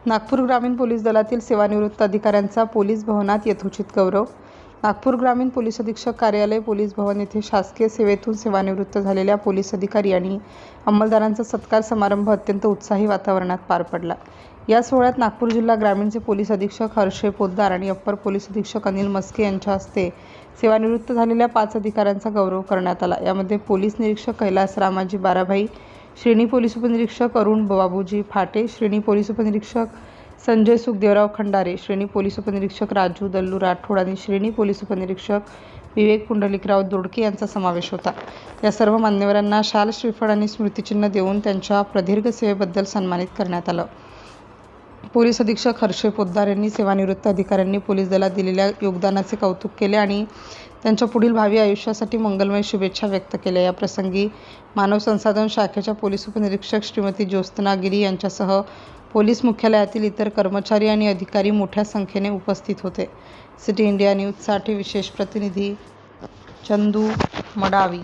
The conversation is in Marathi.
नागपूर ग्रामीण पोलीस दलातील सेवानिवृत्त अधिकाऱ्यांचा पोलीस भवनात यथोचित गौरव. नागपूर ग्रामीण पोलीस अधीक्षक कार्यालय, पोलीस भवन येथे शासकीय सेवेतून सेवानिवृत्त झालेल्या पोलीस अधिकारी आणि अंमलदारांचा सत्कार समारंभ अत्यंत उत्साही वातावरणात पार पडला. या सोहळ्यात नागपूर जिल्हा ग्रामीणचे पोलीस अधीक्षक हर्षे पोद्दार आणि अप्पर पोलीस अधीक्षक अनिल मस्के यांच्या हस्ते सेवानिवृत्त झालेल्या 5 अधिकाऱ्यांचा गौरव करण्यात आला. यामध्ये पोलीस निरीक्षक कैलास रामाजी बाराभाई, श्रेणी पोलीस उपनिरीक्षक अरुण बाबूजी फाटे, श्रेणी पोलीस उपनिरीक्षक संजय सुखदेवराव खंडारे, श्रेणी पोलीस उपनिरीक्षक राजू दल्लू राठोड आणि श्रेणी पोलीस उपनिरीक्षक विवेक पुंडलिकराव दोडके यांचा समावेश होता. या सर्व मान्यवरांना शाल, श्रीफळ आणि स्मृतिचिन्ह देऊन त्यांच्या प्रदीर्घ सेवेबद्दल सन्मानित करण्यात आलं. पोलीस अधीक्षक हर्षे पोद्दार यांनी सेवानिवृत्त अधिकाऱ्यांनी पोलीस दलात दिलेल्या योगदानाचे कौतुक केले आणि त्यांच्या पुढील भावी आयुष्यासाठी मंगलमय शुभेच्छा व्यक्त केल्या. या प्रसंगी मानव संसाधन शाखेच्या पोलीस उपनिरीक्षक श्रीमती ज्योत्सना गिरी यांच्यासह पोलीस मुख्यालयातील इतर कर्मचारी आणि अधिकारी मोठ्या संख्येने उपस्थित होते. सिटी इंडिया न्यूजसाठी विशेष प्रतिनिधी चंदू मडावी.